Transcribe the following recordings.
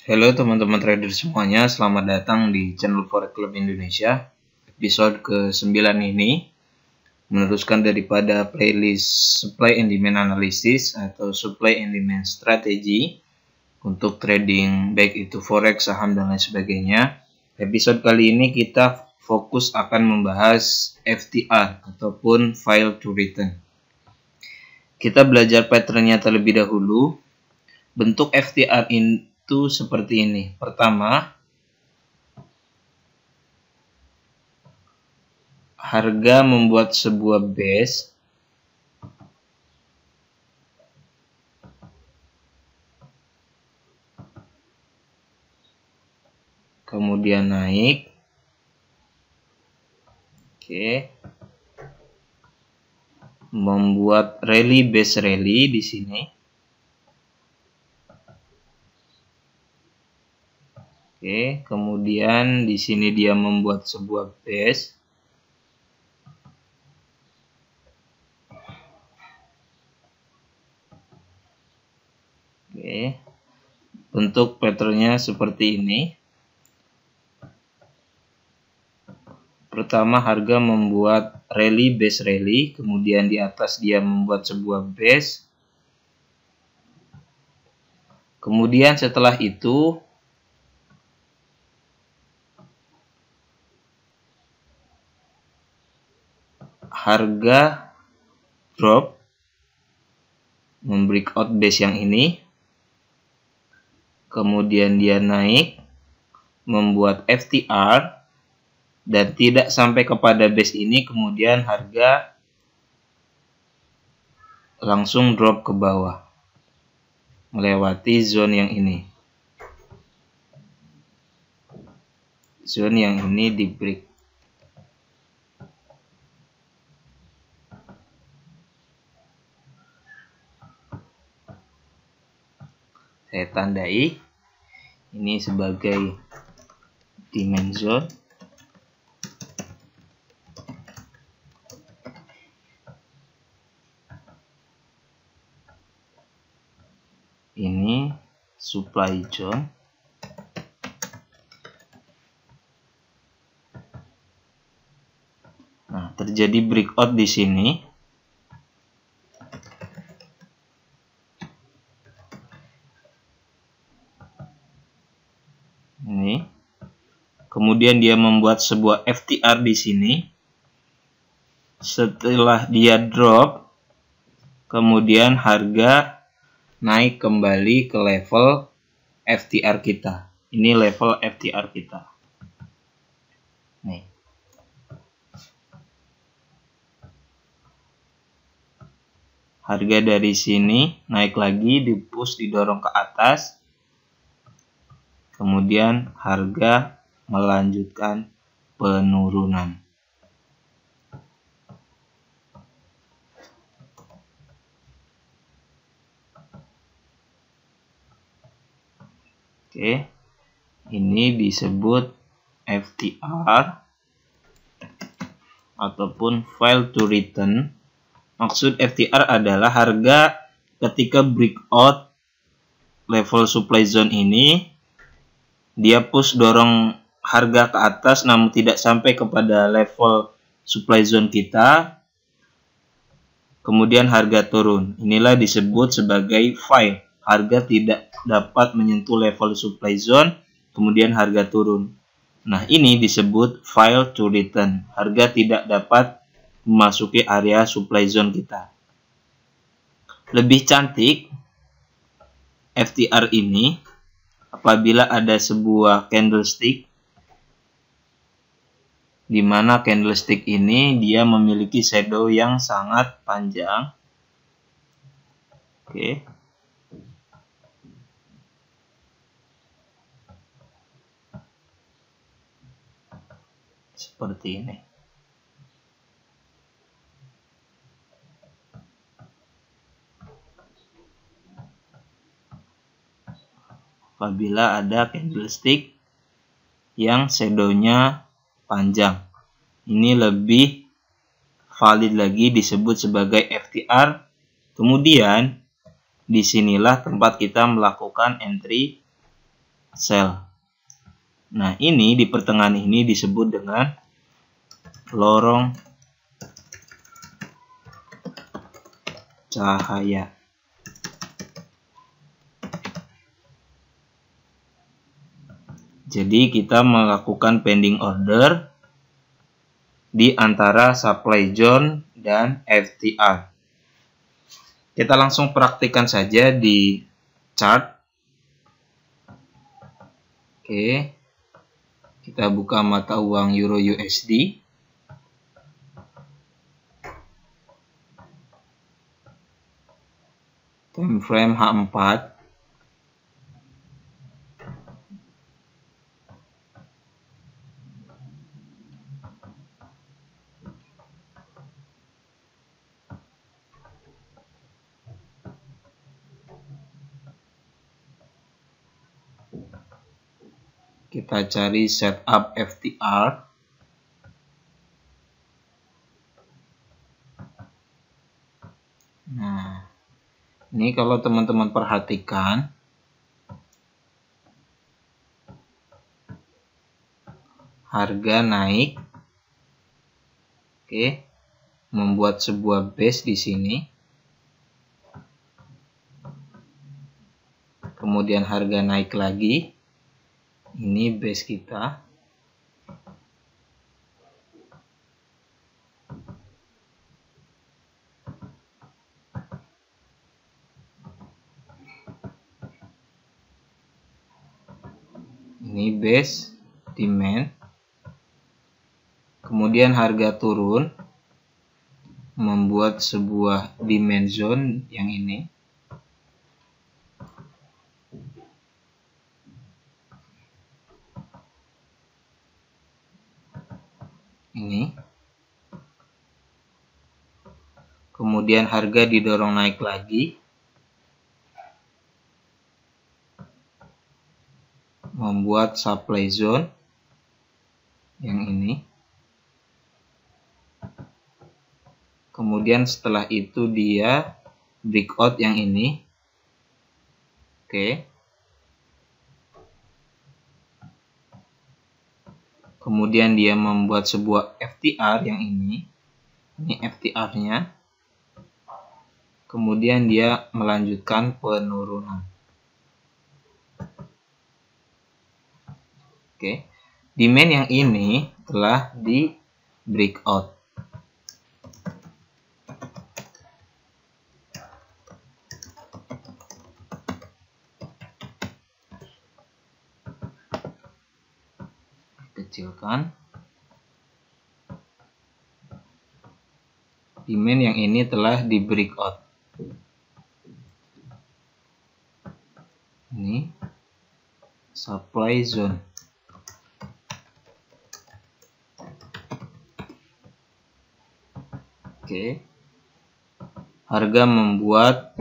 Halo teman-teman trader semuanya, selamat datang di channel Forex Club Indonesia. Episode ke-9 ini meneruskan daripada playlist Supply and Demand Analysis atau Supply and Demand Strategy untuk trading baik itu Forex, saham, dan lain sebagainya. Episode kali ini kita fokus akan membahas FTR ataupun File to Return. Kita belajar patternnya terlebih dahulu. Bentuk FTR itu seperti ini. Pertama, harga membuat sebuah base, kemudian naik. Membuat rally, base rally di sini. Kemudian di sini dia membuat sebuah base. Bentuk patternnya seperti ini. Pertama, harga membuat rally, base rally, kemudian di atas dia membuat sebuah base. Kemudian setelah itu harga drop, membreakout base yang ini, kemudian dia naik, membuat FTR, dan tidak sampai kepada base ini, kemudian harga langsung drop ke bawah, melewati zone yang ini. Zone yang ini di break. Saya tandai ini sebagai demand zone. Ini supply zone. Nah, terjadi breakout di sini. Ini. Kemudian dia membuat sebuah FTR di sini. Setelah dia drop, kemudian harga naik kembali ke level FTR kita. Ini level FTR kita. Nih. Harga dari sini naik lagi, di-push, didorong ke atas. Kemudian harga melanjutkan penurunan. Ini disebut FTR ataupun File to Return. Maksud FTR adalah harga ketika breakout level supply zone ini, dia push dorong harga ke atas namun tidak sampai kepada level supply zone kita. Kemudian harga turun. Inilah disebut sebagai file. Harga tidak dapat menyentuh level supply zone, kemudian harga turun. Nah, ini disebut file to return. Harga tidak dapat memasuki area supply zone kita. Lebih cantik FTR ini apabila ada sebuah candlestick, di mana candlestick ini dia memiliki shadow yang sangat panjang. Seperti ini. Apabila ada candlestick yang shadownya panjang, ini lebih valid lagi, disebut sebagai FTR. Kemudian disinilah tempat kita melakukan entry sel. Nah, ini di pertengahan ini disebut dengan lorong cahaya. Jadi kita melakukan pending order di antara supply zone dan FTR. Kita langsung praktikkan saja di chart. Oke. Kita buka mata uang Euro USD. Time frame H4. Kita cari setup FTR. Nah, ini kalau teman-teman perhatikan, harga naik. Oke, membuat sebuah base di sini. Kemudian harga naik lagi. Ini base kita. Ini base demand. Kemudian harga turun, membuat sebuah demand zone yang ini. Ini. Kemudian harga didorong naik lagi. Membuat supply zone yang ini. Kemudian setelah itu dia breakout yang ini. Oke. Kemudian dia membuat sebuah FTR yang ini. Ini FTR-nya. Kemudian dia melanjutkan penurunan. Oke. Demand yang ini telah di breakout. Kecilkan. Demand yang ini telah di breakout. Ini supply zone. Oke. Harga membuat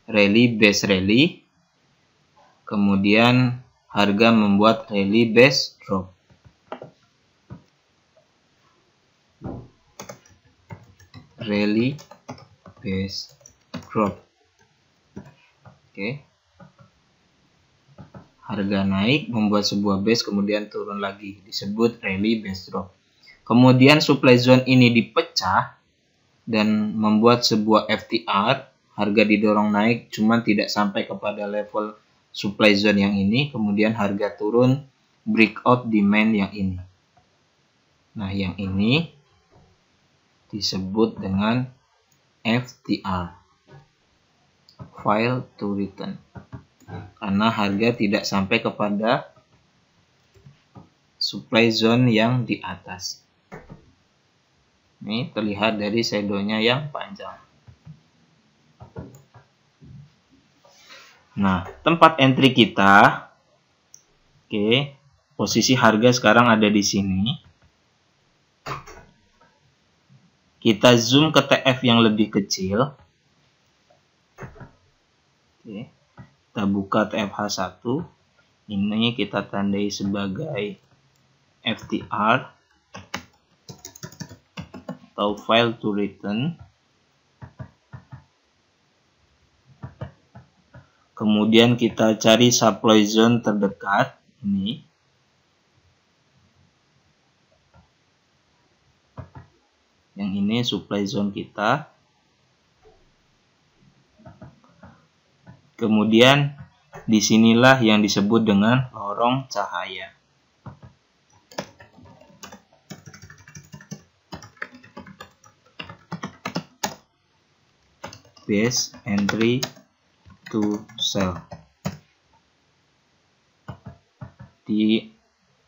rally base rally. Kemudian harga membuat rally base drop. Rally base drop. Oke. Harga naik membuat sebuah base kemudian turun lagi, disebut rally base drop. Kemudian supply zone ini dipecah dan membuat sebuah FTR, harga didorong naik cuman tidak sampai kepada level supply zone yang ini, kemudian harga turun, breakout demand yang ini. Nah, yang ini disebut dengan FTR, fail to return, karena harga tidak sampai kepada supply zone yang di atas. Ini terlihat dari shadownya yang panjang. Nah, tempat entry kita, oke, posisi harga sekarang ada di sini. Kita zoom ke TF yang lebih kecil. Oke. Kita buka TFH1. Ini kita tandai sebagai FTR atau fail to return. Kemudian kita cari supply zone terdekat ini. Yang ini supply zone kita. Kemudian disinilah yang disebut dengan lorong cahaya. Base entry to cell. Di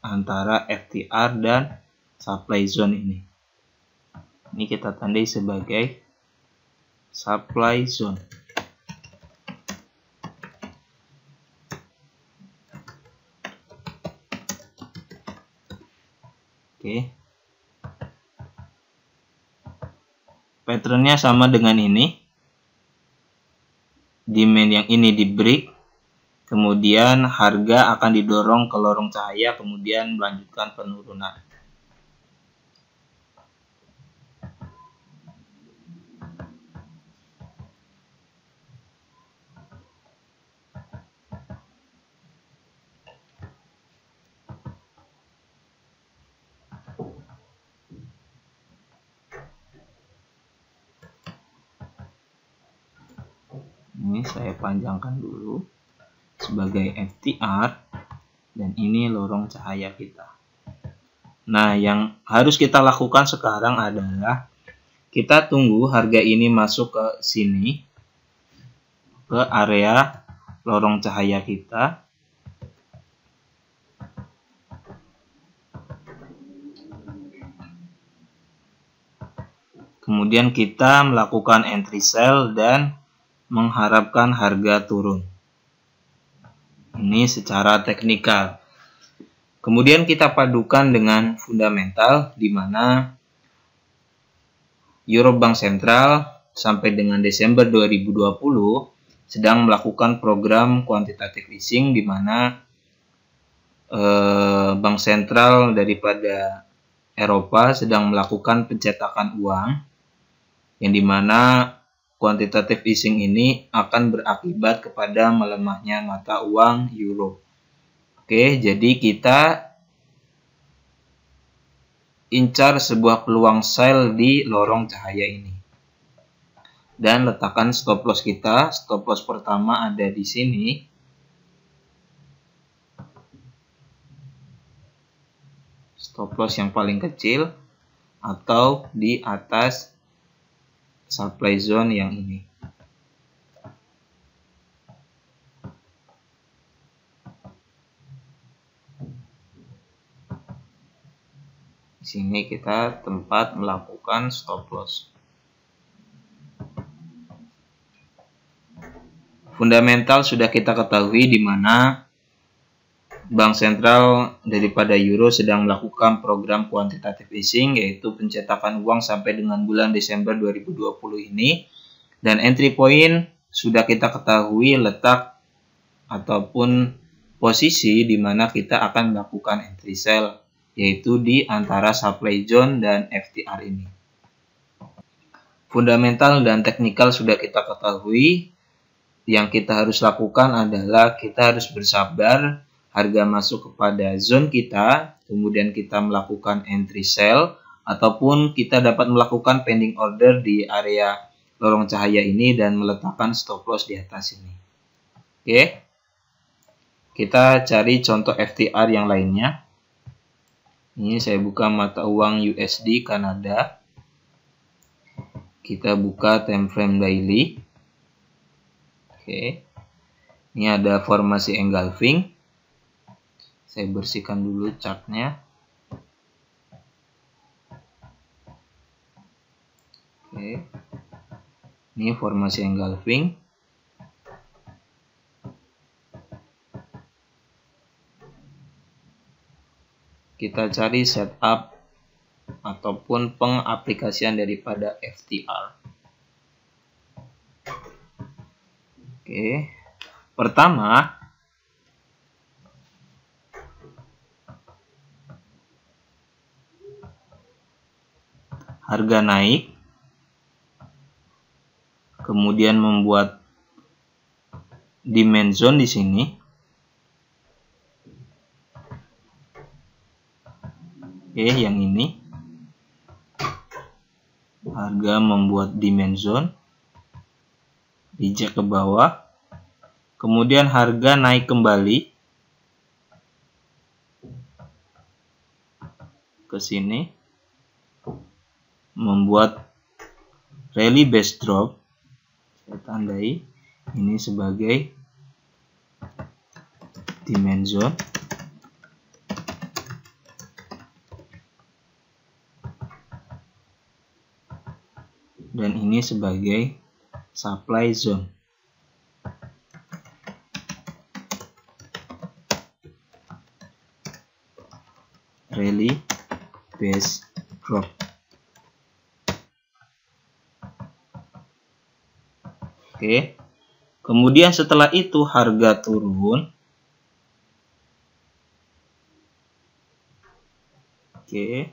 antara FTR dan supply zone ini. Ini kita tandai sebagai supply zone. Oke. Patternnya sama dengan ini. Demand yang ini di break. Kemudian harga akan didorong ke lorong cahaya, kemudian melanjutkan penurunan. Ini saya panjangkan dulu sebagai FTR dan ini lorong cahaya kita. Nah, yang harus kita lakukan sekarang adalah kita tunggu harga ini masuk ke sini, ke area lorong cahaya kita. Kemudian kita melakukan entry sell dan mengharapkan harga turun. Ini secara teknikal. Kemudian kita padukan dengan fundamental, di mana Euro Bank Sentral sampai dengan Desember 2020 sedang melakukan program quantitative easing, di mana Bank Sentral daripada Eropa sedang melakukan pencetakan uang, yang dimana quantitative easing ini akan berakibat kepada melemahnya mata uang euro. Oke, jadi kita incar sebuah peluang sell di lorong cahaya ini. Dan letakkan stop loss kita. Stop loss pertama ada di sini. Stop loss yang paling kecil atau di atas supply zone yang ini. Di sini kita tempat melakukan stop loss. Fundamental sudah kita ketahui, di mana Bank Sentral daripada Euro sedang melakukan program quantitative easing, yaitu pencetakan uang sampai dengan bulan Desember 2020 ini. Dan entry point sudah kita ketahui letak ataupun posisi di mana kita akan melakukan entry sell, yaitu di antara supply zone dan FTR ini. Fundamental dan teknikal sudah kita ketahui. Yang kita harus lakukan adalah kita harus bersabar, harga masuk kepada zone kita, kemudian kita melakukan entry sell, ataupun kita dapat melakukan pending order di area lorong cahaya ini dan meletakkan stop loss di atas ini. Oke, kita cari contoh FTR yang lainnya. Ini saya buka mata uang USD Kanada. Kita buka time frame daily. Oke, ini ada formasi engulfing. Saya bersihkan dulu chartnya. Oke, ini formasi engulfing. Kita cari setup ataupun pengaplikasian daripada FTR. Oke, pertama harga naik, kemudian membuat demand zone di sini. Oke, yang ini harga membuat demand zone, reject ke bawah, kemudian harga naik kembali ke sini, membuat rally base drop. Saya tandai ini sebagai demand zone. Dan ini sebagai supply zone. Rally base drop. Oke. Kemudian setelah itu harga turun. Oke.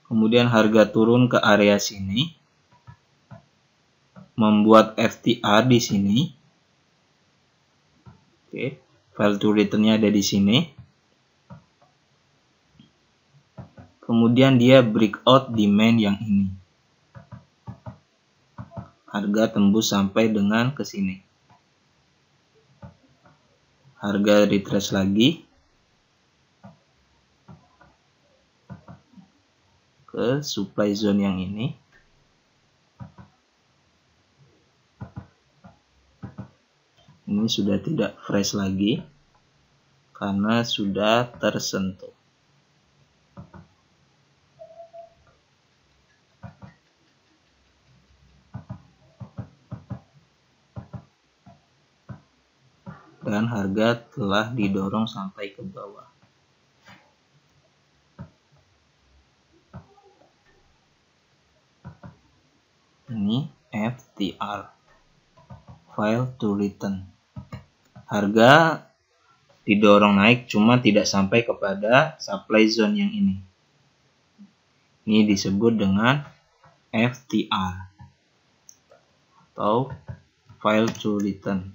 Kemudian harga turun ke area sini, membuat FTR di sini. Oke, file to return-nya ada di sini. Kemudian dia breakout demand yang ini. Harga tembus sampai dengan ke sini. Harga retrace lagi ke supply zone yang ini. Ini sudah tidak fresh lagi karena sudah tersentuh. Dan harga telah didorong sampai ke bawah. Ini FTR, file to return. Harga didorong naik cuma tidak sampai kepada supply zone yang ini. Ini disebut dengan FTR atau file to return.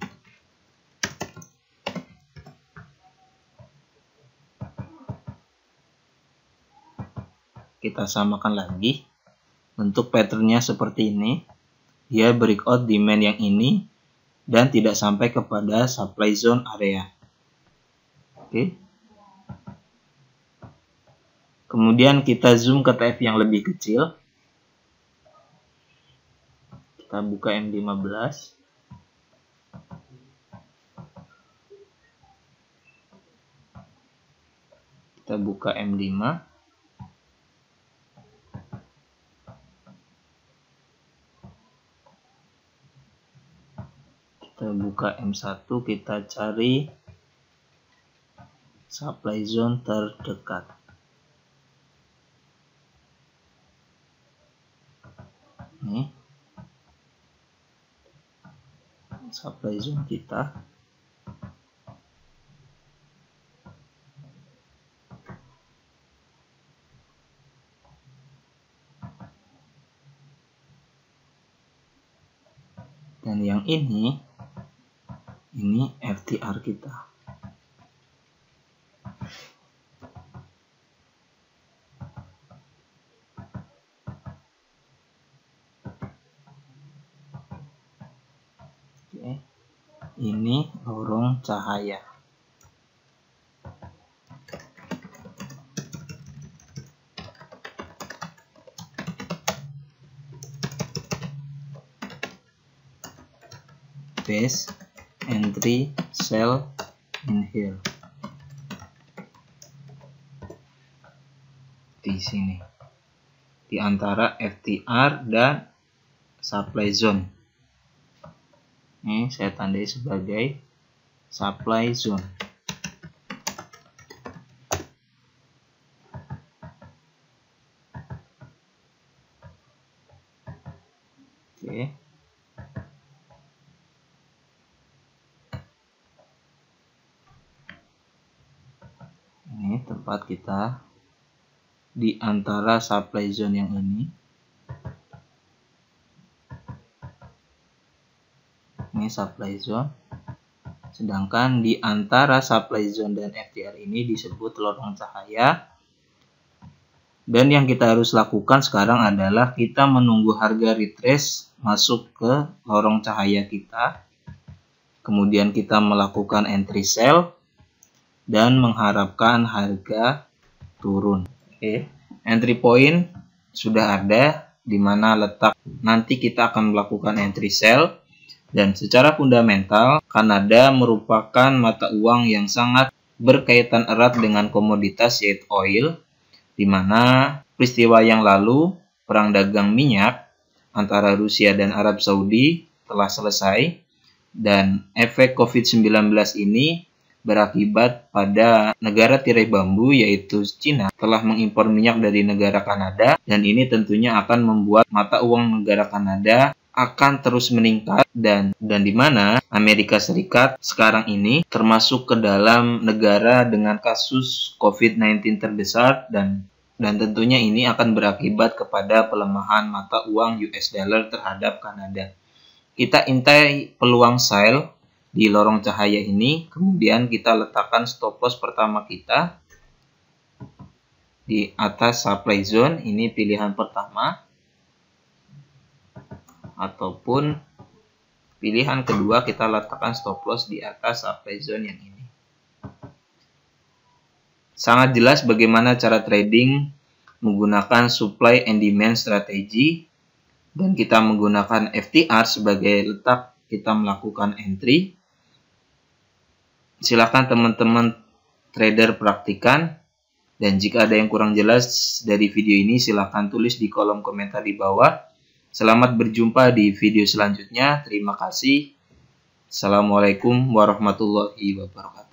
Kita samakan lagi. Bentuk patternnya seperti ini. Dia breakout demand yang ini dan tidak sampai kepada supply zone area. Oke. Kemudian kita zoom ke TF yang lebih kecil. Kita buka M15. Kita buka M5. Kita buka M1, kita cari supply zone terdekat. Ini supply zone kita. Dan yang ini FTR kita. Oke. Ini lorong cahaya. Base entry sell in here. Di sini. Di antara FTR dan supply zone. Ini saya tandai sebagai supply zone. Oke. Ini tempat kita di antara supply zone yang ini. Ini supply zone. Sedangkan di antara supply zone dan FTR ini disebut lorong cahaya. Dan yang kita harus lakukan sekarang adalah kita menunggu harga retrace masuk ke lorong cahaya kita. Kemudian kita melakukan entry sell dan mengharapkan harga turun. Oke. Entry point sudah ada, di mana letak nanti kita akan melakukan entry sell. Dan secara fundamental, Kanada merupakan mata uang yang sangat berkaitan erat dengan komoditas yaitu oil, di mana peristiwa yang lalu, perang dagang minyak antara Rusia dan Arab Saudi telah selesai, dan efek COVID-19 ini berakibat pada negara tirai bambu yaitu Cina telah mengimpor minyak dari negara Kanada, dan ini tentunya akan membuat mata uang negara Kanada akan terus meningkat, dan di mana Amerika Serikat sekarang ini termasuk ke dalam negara dengan kasus COVID-19 terbesar, dan tentunya ini akan berakibat kepada pelemahan mata uang US dollar terhadap Kanada. Kita intai peluang sell di lorong cahaya ini, kemudian kita letakkan stop loss pertama kita di atas supply zone. Ini pilihan pertama, ataupun pilihan kedua kita letakkan stop loss di atas supply zone yang ini. Sangat jelas bagaimana cara trading menggunakan supply and demand strategi, dan kita menggunakan FTR sebagai letak kita melakukan entry. Silakan teman-teman trader praktikan, dan jika ada yang kurang jelas dari video ini silakan tulis di kolom komentar di bawah. Selamat berjumpa di video selanjutnya. Terima kasih. Assalamualaikum warahmatullahi wabarakatuh.